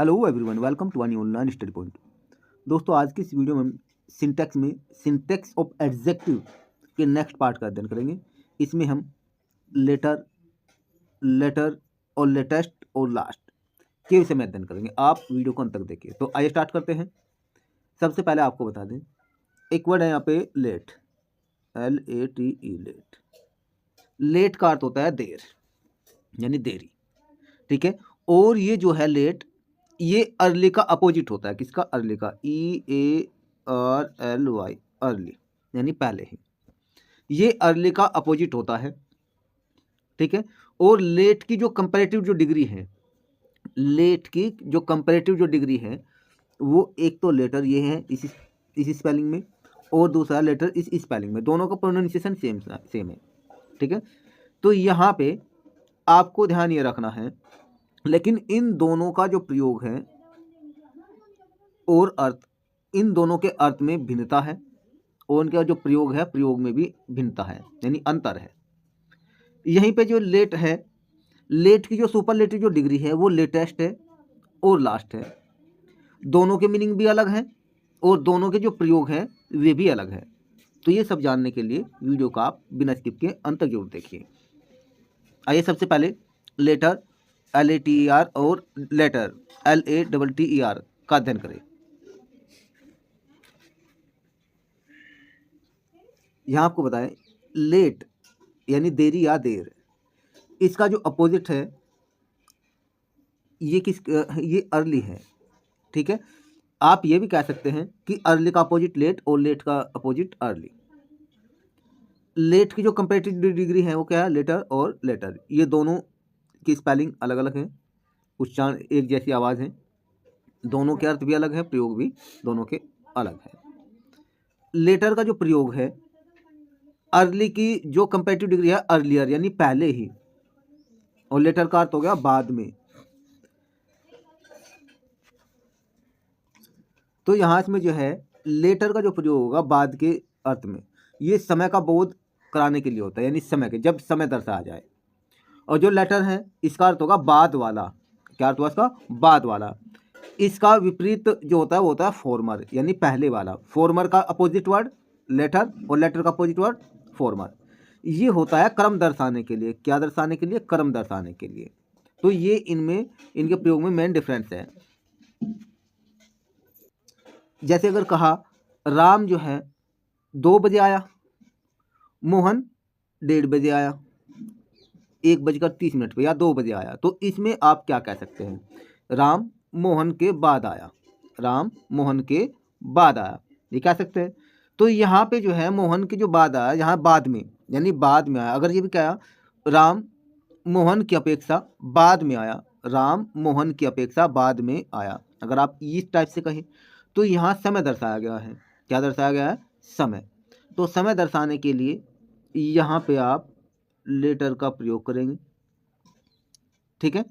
Hello everyone, welcome to new online study point. दोस्तों, आज की इस वीडियो में सिंटैक्स ऑफ एडजेक्टिव के नेक्स्ट पार्ट का अध्ययन करेंगे। इसमें हम लेटर और लेटेस्ट और लास्ट के विषय में अध्ययन करेंगे। आप वीडियो को अंत तक देखिए। तो आइए स्टार्ट करते हैं। सबसे पहले आपको बता दें, एक वर्ड है यहाँ पे लेट, LATE, लेट। लेट का अर्थ होता है देर, यानी देरी, ठीक है। और ये जो है लेट, ये अर्ली का अपोजिट होता है। किसका? अर्ली का, EARLY, अर्ली यानी पहले ही। ये अर्ली का अपोजिट होता है, ठीक है। और लेट की जो कंपैरेटिव जो डिग्री है, लेट की जो कंपैरेटिव जो डिग्री है, वो एक तो लेटर ये है इस स्पेलिंग में, और दूसरा लेटर इस स्पेलिंग में। दोनों का प्रोनाउंसिएशन सेम है, ठीक है। तो यहाँ पे आपको ध्यान ये रखना है, लेकिन इन दोनों का जो प्रयोग है और अर्थ, इन दोनों के अर्थ में भिन्नता है, और उनका जो प्रयोग है, प्रयोग में भी भिन्नता है, यानी अंतर है। यहीं पे जो लेट है, लेट की जो सुपरलेटिव जो डिग्री है, वो लेटेस्ट है और लास्ट है। दोनों के मीनिंग भी अलग हैं और दोनों के जो प्रयोग हैं वे भी अलग है। तो ये सब जानने के लिए वीडियो को आप बिना स्किप के अंत तक जरूर देखिए। आइए सबसे पहले लेटर LATER और लेटर LATTER का अध्ययन करें। यहाँ आपको बताएं, लेट यानी देरी या देर, इसका जो अपोजिट है ये अर्ली है, ठीक है। आप ये भी कह सकते हैं कि अर्ली का अपोजिट लेट और लेट का अपोजिट अर्ली। लेट की जो कंपैरेटिव डिग्री है वो क्या है? लेटर और लेटर। ये दोनों की स्पेलिंग अलग अलग है, उच्चारण एक जैसी आवाज़ है, दोनों के अर्थ भी अलग है, प्रयोग भी दोनों के अलग है। लेटर का जो प्रयोग है, अर्ली की जो कंपैरेटिव डिग्री है अर्लियर यानी पहले ही, और लेटर का अर्थ हो गया बाद में। तो यहाँ इसमें जो है लेटर का जो प्रयोग होगा बाद के अर्थ में, ये समय का बोध कराने के लिए होता है, यानी समय के, जब समय दर्शाया जाए। और जो लेटर है इसका अर्थ होगा बाद वाला। क्या अर्थ हुआ इसका? बाद वाला। इसका विपरीत जो होता है वो होता है फॉर्मर, यानी पहले वाला। फॉर्मर का अपोजिट वर्ड लेटर और लेटर का अपोजिट वर्ड फॉर्मर। ये होता है क्रम दर्शाने के लिए। क्या दर्शाने के लिए? क्रम दर्शाने के लिए। तो ये इनमें, इनके प्रयोग में मेन डिफरेंस है। जैसे अगर कहा राम जो है 2 बजे आया, मोहन 1:30 बजे आया, 1:30 पे, या 2 बजे आया, तो इसमें आप क्या कह सकते हैं? राम मोहन के बाद आया, राम मोहन के बाद आया, ये कह सकते हैं। तो यहाँ पे जो है मोहन के जो बाद आया, यहाँ बाद में, यानी बाद में आया। अगर ये भी कहा राम मोहन की अपेक्षा बाद में आया, राम मोहन की अपेक्षा बाद में आया, अगर आप इस टाइप से कहें, तो यहाँ समय दर्शाया गया है। क्या दर्शाया गया है? समय। तो समय दर्शाने के लिए यहाँ पे आप लेटर का प्रयोग करेंगे, ठीक है।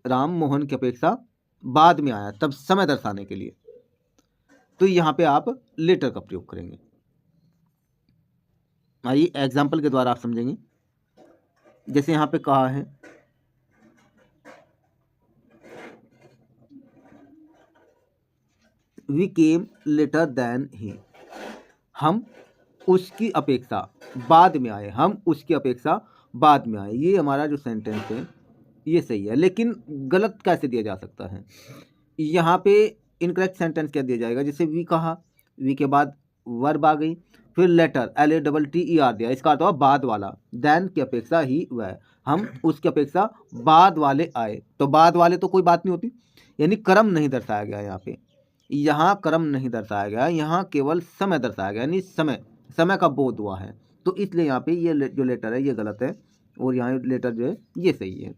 राम मोहन की अपेक्षा बाद में आया, तब समय दर्शाने के लिए, तो यहाँ पे आप लेटर का प्रयोग करेंगे। आइए एग्जाम्पल के द्वारा आप समझेंगे। जैसे यहाँ पे कहा है we came later than he, हम उसकी अपेक्षा बाद में आए, हम उसकी अपेक्षा बाद में आए। ये हमारा जो सेंटेंस है ये सही है, लेकिन गलत कैसे दिया जा सकता है? यहाँ पे इनकरेक्ट सेंटेंस क्या दिया जाएगा? जैसे वी कहा, वी के बाद वर्ब आ गई, फिर लेटर LATTER दिया, इसका अर्थ हुआ बाद वाला। देन की अपेक्षा ही वह, हम उसकी अपेक्षा बाद वाले आए। तो बाद वाले तो कोई बात नहीं होती, यानी क्रम नहीं दर्शाया गया यहाँ पे। यहाँ क्रम नहीं दर्शाया गया, यहाँ केवल समय दर्शाया गया, यानी समय का बोध हुआ है। तो इसलिए यहाँ पे ये जो लेटर है ये गलत है, और यहाँ लेटर जो है ये सही है।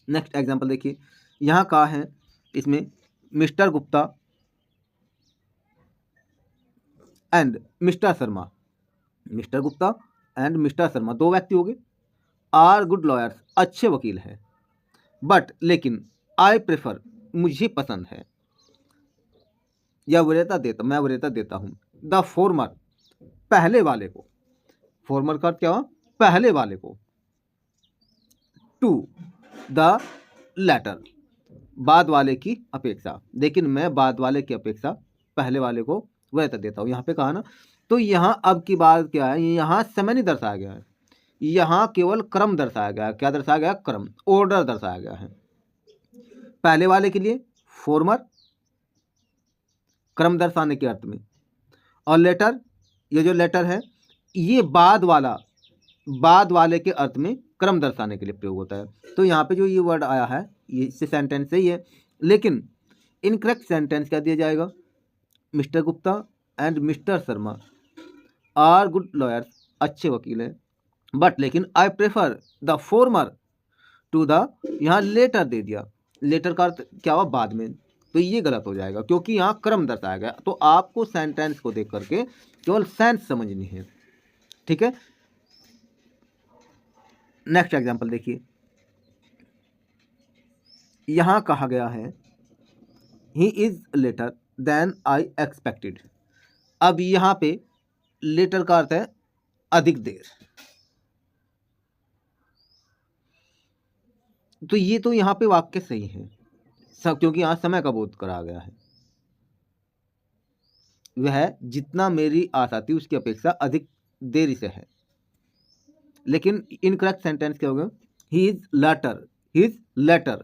नेक्स्ट एग्जांपल देखिए। यहाँ कहा है इसमें mister Gupta and mister Sharma, mister Gupta and mister Sharma, 2 व्यक्ति हो गए, आर गुड लॉयर्स, अच्छे वकील हैं, बट लेकिन आई प्रेफर, मुझे पसंद है, या मैं वरीयता देता हूँ, द फॉर्मर, पहले वाले को, फॉर्मर का क्या हुआ? पहले वाले को, टू द लेटर, बाद वाले की अपेक्षा, लेकिन मैं बाद वाले की अपेक्षा पहले वाले को वरीयता देता हूँ। यहाँ पे कहा ना, तो यहाँ अब की बात क्या है, यहाँ समय नहीं दर्शाया गया है, यहाँ केवल क्रम दर्शाया गया है। क्या दर्शाया गया? क्रम, ऑर्डर दर्शाया गया है। पहले वाले के लिए फॉर्मर, क्रम दर्शाने के अर्थ में, और लेटर, ये जो लेटर है ये बाद वाले के अर्थ में क्रम दर्शाने के लिए प्रयोग होता है। तो यहाँ पे जो ये वर्ड आया है ये इससे सेंटेंस सही है, लेकिन इनकरेक्ट सेंटेंस क्या दिया जाएगा? Mister Gupta and mister Sharma are good lawyers, अच्छे वकील हैं, बट लेकिन I prefer the former to the, यहाँ लेटर दे दिया, लेटर का अर्थ क्या हुआ? बाद में। तो ये गलत हो जाएगा क्योंकि यहाँ क्रम दर्शाया गया। तो आपको सेंटेंस को देख करके केवल सेंस समझनी है, ठीक है। नेक्स्ट एग्जांपल देखिए, यहां कहा गया है he is later than I expected. अब यहां पे लेटर का अर्थ है अधिक देर। तो ये तो यहां पे वाक्य सही है सब, क्योंकि यहां समय का बोध करा गया है। वह जितना मेरी आशा थी उसकी अपेक्षा अधिक देरी से है। लेकिन इनकरेक्ट सेंटेंस क्या होगा? He is later.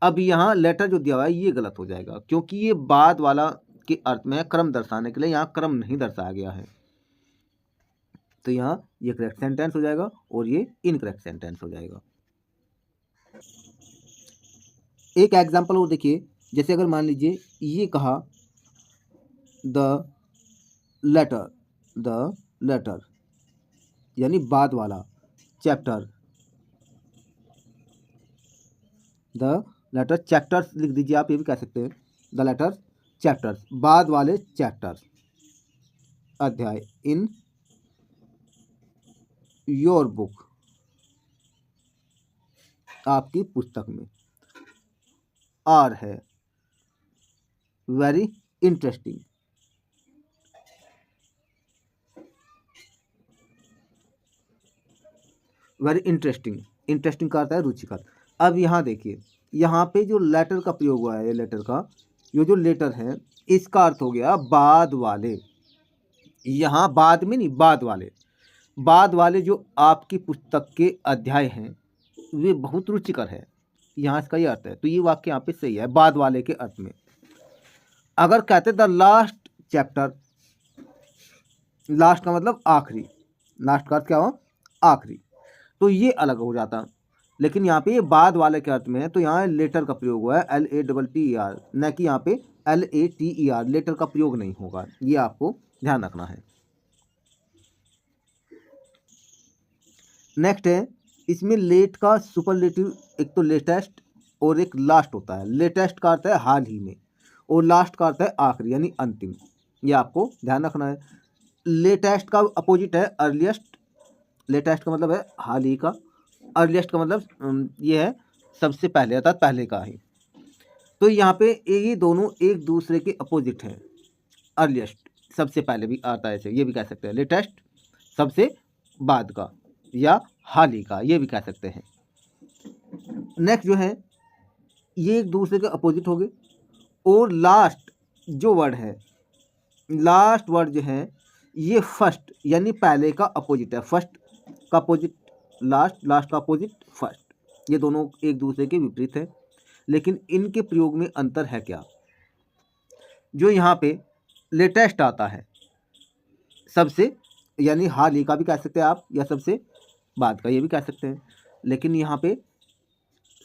अब यहाँ लेटर जो दिया हुआ है ये गलत हो जाएगा क्योंकि ये बाद वाला के अर्थ में क्रम दर्शाने के लिए, यहाँ क्रम नहीं दर्शाया गया है। तो यहाँ ये करेक्ट सेंटेंस हो जाएगा और ये इनकरेक्ट सेंटेंस हो जाएगा। एक एग्जांपल और देखिए, जैसे अगर मान लीजिए ये कहा द लेटर यानी बाद वाला, चैप्टर, द लेटर चैप्टर्स लिख दीजिए, आप ये भी कह सकते हैं द लेटर चैप्टर्स, बाद वाले चैप्टर्स, अध्याय, इन योर बुक, आपकी पुस्तक में, आर है वेरी इंटरेस्टिंग, वेरी इंटरेस्टिंग का अर्थ है रुचिकर। अब यहाँ देखिए, यहाँ पे जो लेटर का प्रयोग हुआ है, ये लेटर का, ये जो लेटर है इसका अर्थ हो गया बाद वाले। यहाँ बाद में नहीं, बाद वाले जो आपकी पुस्तक के अध्याय हैं वे बहुत रुचिकर है, यहाँ इसका ये अर्थ है। तो ये वाक्य यहाँ पे सही है, बाद वाले के अर्थ में। अगर कहते द लास्ट चैप्टर, लास्ट का मतलब आखिरी, लास्ट का अर्थ क्या हुआ? आखिरी, तो ये अलग हो जाता। लेकिन यहाँ पे ये बाद वाले के अर्थ में है, तो यहाँ लेटर का प्रयोग हुआ है LATTER, न कि यहाँ पे LATER, लेटर का प्रयोग नहीं होगा, ये आपको ध्यान रखना है। नेक्स्ट है, इसमें लेट का सुपरलेटिव एक तो लेटेस्ट और एक लास्ट होता है। लेटेस्ट का अर्थ है हाल ही में और लास्ट का अर्थ है आखिरी यानी अंतिम, ये आपको ध्यान रखना है। लेटेस्ट का अपोजिट है अर्लीस्ट, लेटेस्ट का मतलब है हाल ही का, अर्लीस्ट का मतलब ये है सबसे पहले, अर्थात पहले का ही। तो यहाँ पे ये दोनों एक दूसरे के अपोजिट हैं। अर्लीस्ट सबसे पहले भी आता है, ये भी कह सकते हैं। लेटेस्ट सबसे बाद का या हाल ही का, ये भी कह सकते हैं। नेक्स्ट जो है ये एक दूसरे के अपोजिट हो गए। और लास्ट जो वर्ड है, लास्ट वर्ड जो है ये फर्स्ट यानी पहले का अपोजिट है। फर्स्ट का अपोजिट लास्ट, लास्ट का अपोजिट फर्स्ट, ये दोनों एक दूसरे के विपरीत है। लेकिन इनके प्रयोग में अंतर है क्या? जो यहाँ पे लेटेस्ट आता है सबसे यानी हाल ही का भी कह सकते हैं आप, या सबसे बाद का, ये भी कह सकते हैं। लेकिन यहाँ पे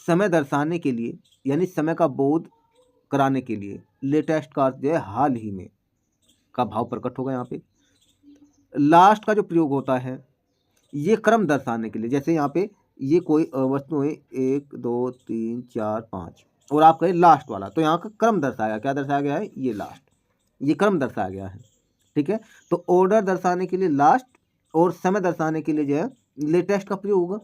समय दर्शाने के लिए यानी समय का बोध कराने के लिए लेटेस्ट का अर्थ जो है हाल ही में का भाव प्रकट होगा। यहाँ पे लास्ट का जो प्रयोग होता है ये क्रम दर्शाने के लिए, जैसे यहाँ पे ये कोई वस्तु है 1 2 3 4 5 और आप कहें लास्ट वाला, तो यहाँ का क्रम दर्शाया, क्या दर्शाया गया है? ये लास्ट, ये क्रम दर्शाया गया है, ठीक है। तो ऑर्डर दर्शाने के लिए लास्ट और समय दर्शाने के लिए जो है लेटेस्ट का प्रयोग होगा।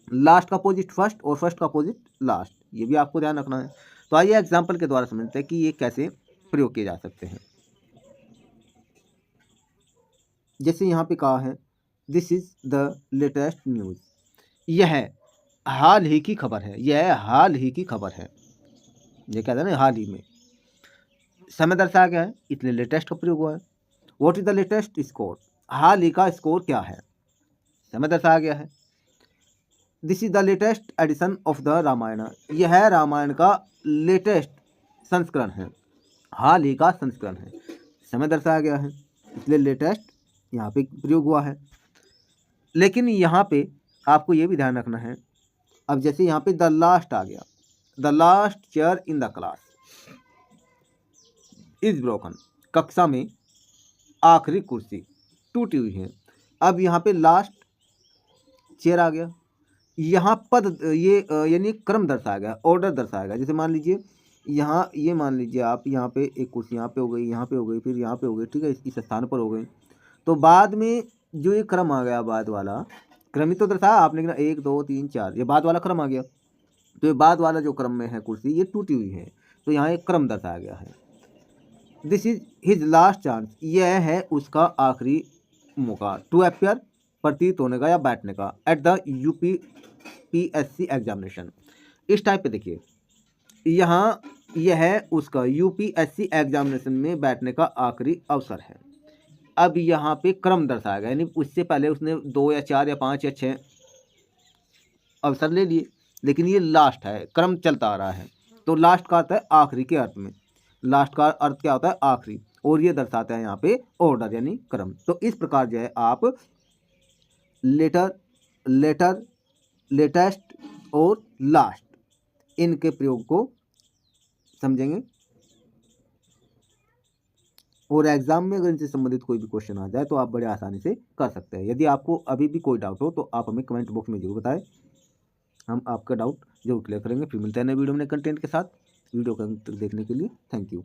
लास्ट का अपोजिट फर्स्ट और फर्स्ट का अपोजिट लास्ट, ये भी आपको ध्यान रखना है। तो आइए एग्जाम्पल के द्वारा समझते हैं कि ये कैसे प्रयोग किए जा सकते हैं। जैसे यहाँ पे कहा है this is the latest news, यह हाल ही की खबर है, यह हाल ही की खबर है। ये कहते हैं ना हाल ही में। समय दर्शाया गया है इसलिए लेटेस्ट का प्रयोग हुआ है। What is the latest score, हाल ही का स्कोर क्या है, समय दर्शाया गया है। This is the latest edition of the Ramayana, यह है रामायण का लेटेस्ट संस्करण है, हाल ही का संस्करण है, समय दर्शाया गया है इसलिए लेटेस्ट यहाँ पे प्रयोग हुआ है। लेकिन यहाँ पे आपको ये भी ध्यान रखना है, अब जैसे यहाँ पे द लास्ट आ गया, the last chair in the class is broken, कक्षा में आखिरी कुर्सी टूटी हुई है। अब यहाँ पे लास्ट चेयर आ गया, यहाँ पद ये यानी क्रम दर्शाया गया, ऑर्डर दर्शाया गया। जैसे मान लीजिए यहाँ ये मान लीजिए आप यहाँ पे एक कुर्सी यहाँ पे हो गई, यहाँ पे हो गई, फिर यहाँ पे हो गई, ठीक है, इस स्थान पर हो गई। तो बाद में जो ये क्रम आ गया, बाद वाला क्रम ही तो दर्शाया आपने कि 1 2 3 4, ये बाद वाला क्रम आ गया। तो ये बाद वाला जो क्रम में है कुर्सी ये टूटी हुई है, तो यहाँ एक क्रम दर्शाया गया है। This is his last chance, यह है उसका आखिरी मौका, टू अपियर प्रतीत होने का या बैठने का, एट द UPSC एग्जामिनेशन। इस टाइप पे देखिए, यहाँ यह है उसका UPSC एग्जामिनेशन में बैठने का आखिरी अवसर है। अब यहाँ पे क्रम दर्शाया गया, यानी उससे पहले उसने 2 या 4 या 5 या 6 अवसर ले लिए, लेकिन ये लास्ट है, क्रम चलता आ रहा है। तो लास्ट का अर्थ है आखिरी के अर्थ में, लास्ट का अर्थ क्या होता है, आखिरी, और ये दर्शाता है यहाँ पे ऑर्डर यानी क्रम। तो इस प्रकार जो है आप लेटर, लेटेस्ट और लास्ट इनके प्रयोग को समझेंगे। और एग्जाम में अगर इनसे संबंधित कोई भी क्वेश्चन आ जाए तो आप बड़े आसानी से कर सकते हैं। यदि आपको अभी भी कोई डाउट हो तो आप हमें कमेंट बॉक्स में जरूर बताएं, हम आपका डाउट जरूर क्लियर करेंगे। फिर मिलते हैं नए वीडियो में नए कंटेंट के साथ। वीडियो को देखने के लिए थैंक यू।